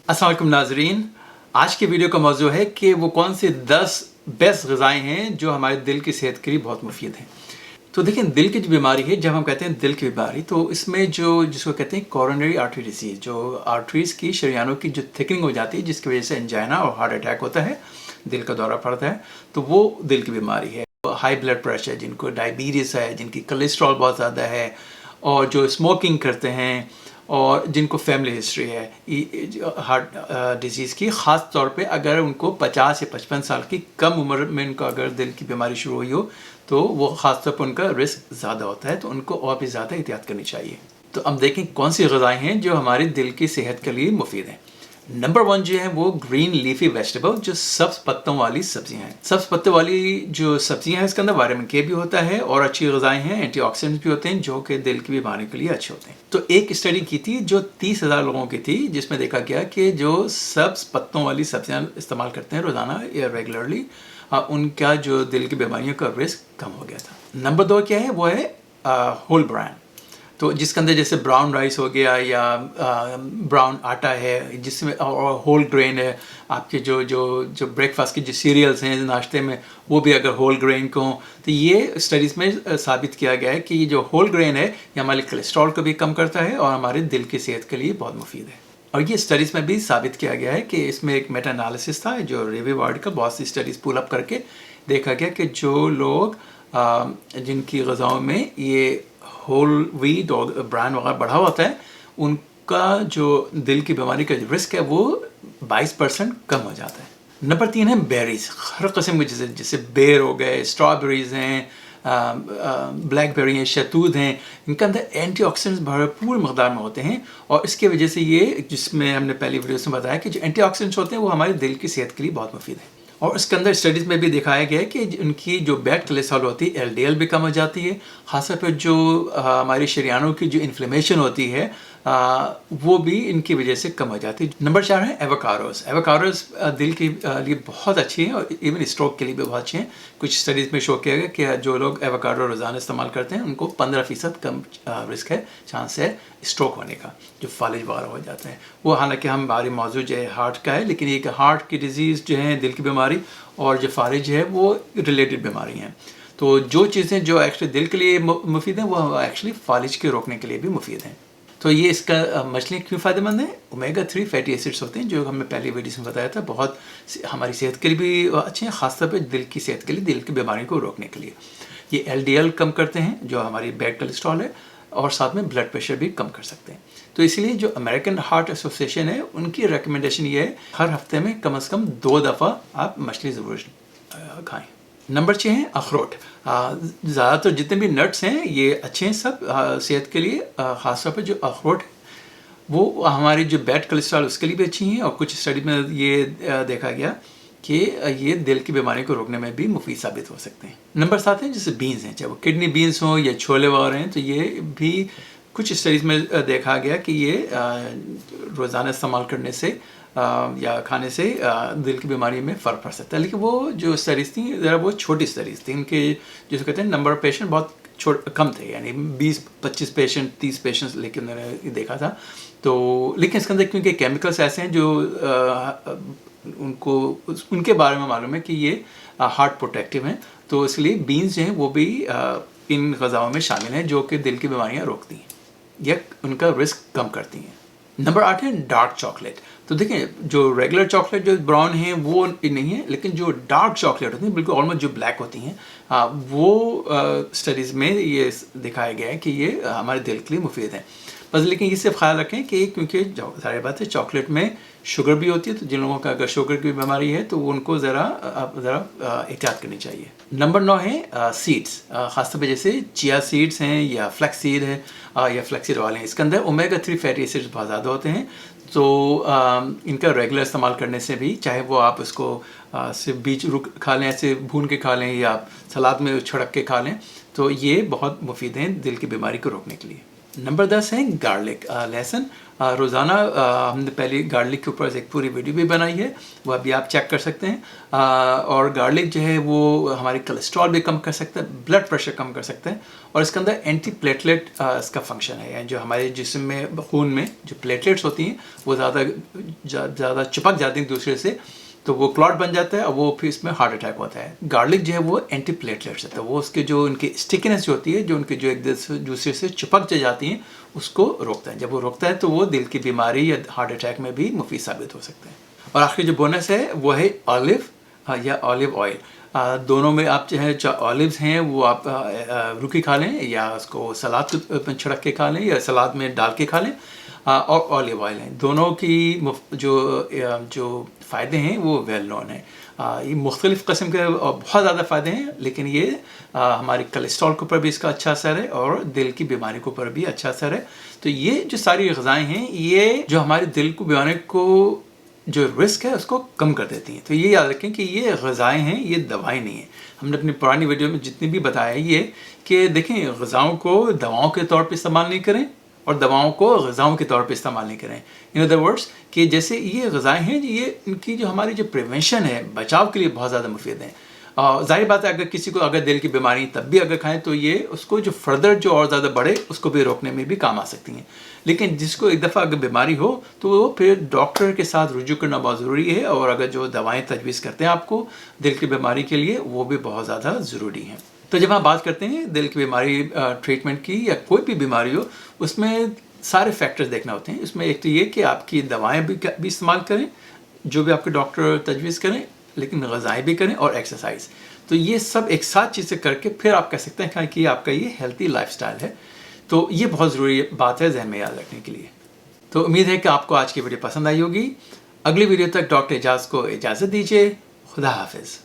अस्सलाम वालेकुम नाज़रीन, आज की वीडियो का मौजू है कि वो कौन सी 10 बेस्ट ग़िज़ाएँ हैं जो हमारे दिल की सेहत के लिए बहुत मुफीद हैं। तो देखिए, दिल की जो बीमारी है, जब हम कहते हैं दिल की बीमारी, तो इसमें जिसको कहते हैं कोरोनरी आर्टरी डिजीज़, जो आर्टरीज़ की शरियानों की जो थिकनिंग हो जाती है, जिसकी वजह से एंजाइना और हार्ट अटैक होता है, दिल का दौरा पड़ता है, तो वो दिल की बीमारी है। हाई ब्लड प्रेशर, जिनको डायबिटीज़ है, जिनकी कोलेस्ट्रॉल बहुत ज़्यादा है, और जो स्मोकिंग करते हैं, और जिनको फैमिली हिस्ट्री है हार्ट डिजीज़ की, ख़ास तौर पे अगर उनको 50 या 55 साल की कम उम्र में उनको अगर दिल की बीमारी शुरू हुई हो, तो वो ख़ास तौर पर उनका रिस्क ज़्यादा होता है, तो उनको और भी ज़्यादा एहतियात करनी चाहिए। तो अब देखें कौन सी ग़िज़ाएँ हैं जो हमारे दिल की सेहत के लिए मुफीद हैं। नंबर 1 जो है वो ग्रीन लीफी वेजिटेबल, जो सब्ज़ पत्तों वाली सब्जियां हैं। सब्ज़ पत्तों वाली जो सब्जियां हैं, इसके अंदर विटामिन के भी होता है और अच्छी ग़िज़ाएँ हैं, एंटीऑक्सीडेंट्स भी होते हैं, जो कि दिल की बीमारी के लिए अच्छे होते हैं। तो एक स्टडी की थी जो 30,000 लोगों की थी, जिसमें देखा गया कि जो सब्ज़ पत्तों वाली सब्जियां इस्तेमाल करते हैं रोज़ाना या रेगुलरली, उनका जो दिल की बीमारियों का रिस्क कम हो गया था। नंबर 2 क्या है, वो है होल ब्रांड, तो जिसके अंदर जैसे ब्राउन राइस हो गया या ब्राउन आटा है, जिसमें और होल ग्रेन है। आपके जो ब्रेकफास्ट के जो सीरियल्स हैं नाश्ते में, वो भी अगर होल ग्रेन को हों, तो ये स्टडीज़ में साबित किया गया है कि ये जो होल ग्रेन है, ये हमारे कोलेस्ट्रॉल को भी कम करता है और हमारे दिल की सेहत के लिए बहुत मुफीद है। और ये स्टडीज़ में भी साबित किया गया है कि इसमें एक मेटा एनालिसिस था जो रिव्यू वर्ड का, बहुत सी स्टडीज़ पुल अप करके देखा गया कि जो लोग जिनकी ग़िज़ाओं में ये होल व्हीट और ब्रांड वगैरह बढ़ा होता है, उनका जो दिल की बीमारी का रिस्क है वो 22% कम हो जाता है। नंबर 3 है बेरीज, हर किस्म के, जैसे बेर हो गए, स्ट्रॉबेरीज हैं, ब्लैकबेरी हैं, शहतूत हैं। इनके अंदर एंटीऑक्सीडेंट्स भरपूर मकदार में होते हैं, और इसकी वजह से ये, जिसमें हमने पहली वीडियो में बताया कि जो एंटीऑक्सीडेंट्स होते हैं वो हमारे दिल की सेहत के लिए बहुत मुफीद है। और इसके अंदर स्टडीज़ में भी दिखाया गया है कि उनकी जो बैड कोलेस्ट्रॉल होती है, LDL भी कम हो जाती है। ख़ासतौर पर जो हमारी शरियानों की जो इन्फ्लेमेशन होती है, वो भी इनकी वजह से कम हो जाती है। नंबर 4 है एवोकाडोस। एवोकाडोस दिल के लिए बहुत अच्छी है और इवन स्ट्रोक के लिए भी बहुत अच्छे हैं। कुछ स्टडीज़ में शो किया गया कि जो लोग एवोकाडो रोज़ाना इस्तेमाल करते हैं, उनको 15% कम रिस्क है, चांस है स्ट्रोक होने का, जो फालिज वगैरह हो जाते हैं वो। हालांकि हमारी मौजूद जो है हार्ट का है, लेकिन ये हार्ट की डिजीज़ जो है, दिल की बीमारी और जो फालिज है, वो रिलेटेड बीमारी हैं। तो जो चीज़ें जो एक्चुअली दिल के लिए मुफीद हैं, वो एक्चुअली फालिज के रोकने के लिए भी मुफीद हैं। तो ये इसका मछलियाँ क्यों फ़ायदेमंद हैं? ओमेगा 3 फैटी एसिड्स होते हैं, जो हमने पहले वीडियो में बताया था, बहुत हमारी सेहत के लिए भी अच्छे हैं, ख़ासतौर पर दिल की सेहत के लिए, दिल की बीमारी को रोकने के लिए। ये LDL कम करते हैं, जो हमारी बैड कोलेस्ट्रॉल है, और साथ में ब्लड प्रेशर भी कम कर सकते हैं। तो इसलिए जो अमेरिकन हार्ट एसोसिएशन है, उनकी रिकमेंडेशन ये है, हर हफ्ते में कम से कम 2 दफ़ा आप मछली ज़रूर खाएँ। नंबर 6 है अखरोट। ज़्यादातर जितने भी नट्स हैं ये अच्छे हैं सब सेहत के लिए। ख़ासतौर पर जो अखरोट, वो हमारी जो बैड कोलेस्ट्रॉल उसके लिए भी अच्छी हैं, और कुछ स्टडी में ये देखा गया कि ये दिल की बीमारी को रोकने में भी मुफीद साबित हो सकते हैं। नंबर 7 है जैसे बीन्स हैं, चाहे वो किडनी बीन्स हों या छोले वगैरह हैं, तो ये भी कुछ स्टडीज़ में देखा गया कि ये रोज़ाना इस्तेमाल करने से या खाने से दिल की बीमारी में फ़र्क पड़ सकता है। लेकिन वो जो स्टडीज़ थी, ज़रा वो छोटी स्टडीज़ थी, इनके जिसको कहते हैं नंबर ऑफ पेशेंट बहुत कम थे, यानी 20-25 पेशेंट, 30 पेशेंट्स लेकिन मैंने देखा था। तो लेकिन इसके अंदर क्योंकि केमिकल्स ऐसे हैं जो उनके बारे में मालूम है कि ये हार्ट प्रोटेक्टिव हैं, तो इसलिए बीन्स जो हैं वो भी इन ग़िज़ाओं में शामिल हैं, जो कि दिल की बीमारियाँ रोकती हैं या उनका रिस्क कम करती हैं। नंबर 8 है डार्क चॉकलेट। तो देखें, जो रेगुलर चॉकलेट जो ब्राउन है वो नहीं है, लेकिन जो डार्क चॉकलेट होती हैं, बिल्कुल ऑलमोस्ट जो ब्लैक होती हैं, वो स्टडीज़ में ये दिखाया गया है कि ये हमारे दिल के लिए मुफीद है। बस लेकिन ये सिर्फ ख्याल रखें कि क्योंकि सारी बात है, चॉकलेट में शुगर भी होती है, तो जिन लोगों का अगर शुगर की बीमारी है तो उनको ज़रा एहतियात करनी चाहिए। नंबर 9 है सीड्स, ख़ासतौर पर जैसे चिया सीड्स हैं या फ्लैक्स सीड है या फ्लैक्स सीड वाले हैं। इसके अंदर ओमेगा 3 फैटी एसिड्स बहुत ज़्यादा होते हैं, तो इनका रेगुलर इस्तेमाल करने से भी, चाहे वो आप इसको सिर्फ बीज खा लें, ऐसे भून के खा लें या सलाद में छिड़क के खा लें, तो ये बहुत मुफीद हैं दिल की बीमारी को रोकने के लिए। नंबर 10 है गार्लिक, लहसुन। रोज़ाना हमने पहले गार्लिक के ऊपर एक पूरी वीडियो भी बनाई है, वो अभी आप चेक कर सकते हैं। और गार्लिक जो है वो हमारे कोलेस्ट्रॉल भी कम कर सकता है, ब्लड प्रेशर कम कर सकता है, और इसके अंदर एंटी प्लेटलेट इसका फंक्शन है, यानी जो हमारे जिस्म में खून में जो प्लेटलेट्स होती हैं वो ज़्यादा चिपक जाती हैं दूसरे से, तो वो क्लॉट बन जाता है और वो फिर इसमें हार्ट अटैक होता है। गार्लिक जो है वो एंटी प्लेटलेट्स है, तो वो उसके जो उनकी स्टिकीनेस जो होती है, जो उनके जो एक दूसरे से चिपक जाती हैं, उसको रोकता है। जब वो रोकता है तो वो दिल की बीमारी या हार्ट अटैक में भी मुफीद साबित हो सकते हैं। और आखिरी जो बोनस है वो है ऑलिव या ऑलिव ऑयल। दोनों में आप चाहे ऑलिव्स हैं वो आप रुखी खा लें, या उसको सलाद पे छिड़क के खा लें, या सलाद में डाल के खा लें, और ऑलिव ऑयल हैं। दोनों की जो फ़ायदे हैं वो वेल नोन हैं। ये मुख्तलिफ़ किस्म के बहुत ज़्यादा फ़ायदे हैं, लेकिन ये हमारी कोलेस्ट्रॉल के ऊपर भी इसका अच्छा असर है और दिल की बीमारी के ऊपर भी अच्छा असर है। तो ये जो सारी ग़िज़ाएँ हैं, ये जो हमारे दिल को बीमारी को जो रिस्क है उसको कम कर देती हैं। तो ये याद रखें कि ये ग़िज़ाएँ हैं, ये दवाएँ नहीं हैं। हमने अपनी पुरानी वीडियो में जितनी भी बताया है ये कि देखें, ग़िज़ाओं को दवाओं के तौर पे इस्तेमाल नहीं करें और दवाओं को ग़िज़ाओं के तौर पे इस्तेमाल नहीं करें। इन अदर वर्ड्स कि जैसे ये ग़िज़ाएँ हैं, ये इनकी जो हमारी जो प्रिवेंशन है, बचाव के लिए बहुत ज़्यादा मुफीद हैं। ज़ाहिर बात है, अगर किसी को अगर दिल की बीमारी तब भी अगर खाएं तो ये उसको जो फर्दर जो और ज़्यादा बढ़े उसको भी रोकने में भी काम आ सकती हैं। लेकिन जिसको एक दफ़ा अगर बीमारी हो तो वो फिर डॉक्टर के साथ रुजू करना बहुत ज़रूरी है, और अगर जो दवाएँ तजवीज़ करते हैं आपको दिल की बीमारी के लिए, वो भी बहुत ज़्यादा ज़रूरी हैं। तो जब हम बात करते हैं दिल की बीमारी ट्रीटमेंट की या कोई भी बीमारी हो, उसमें सारे फैक्टर्स देखना होते हैं। इसमें एक तो ये कि आपकी दवाएँ भी इस्तेमाल करें जो भी आपके डॉक्टर तजवीज़ करें, लेकिन ग़िज़ाएँ भी करें और एक्सरसाइज। तो ये सब एक साथ चीज़ें करके फिर आप कह सकते हैं कि आपका ये हेल्थी लाइफस्टाइल है। तो ये बहुत ज़रूरी बात है ज़हन में याद रखने के लिए। तो उम्मीद है कि आपको आज की वीडियो पसंद आई होगी। अगली वीडियो तक डॉक्टर एजाज़ को इजाज़त दीजिए। खुदा हाफिज़।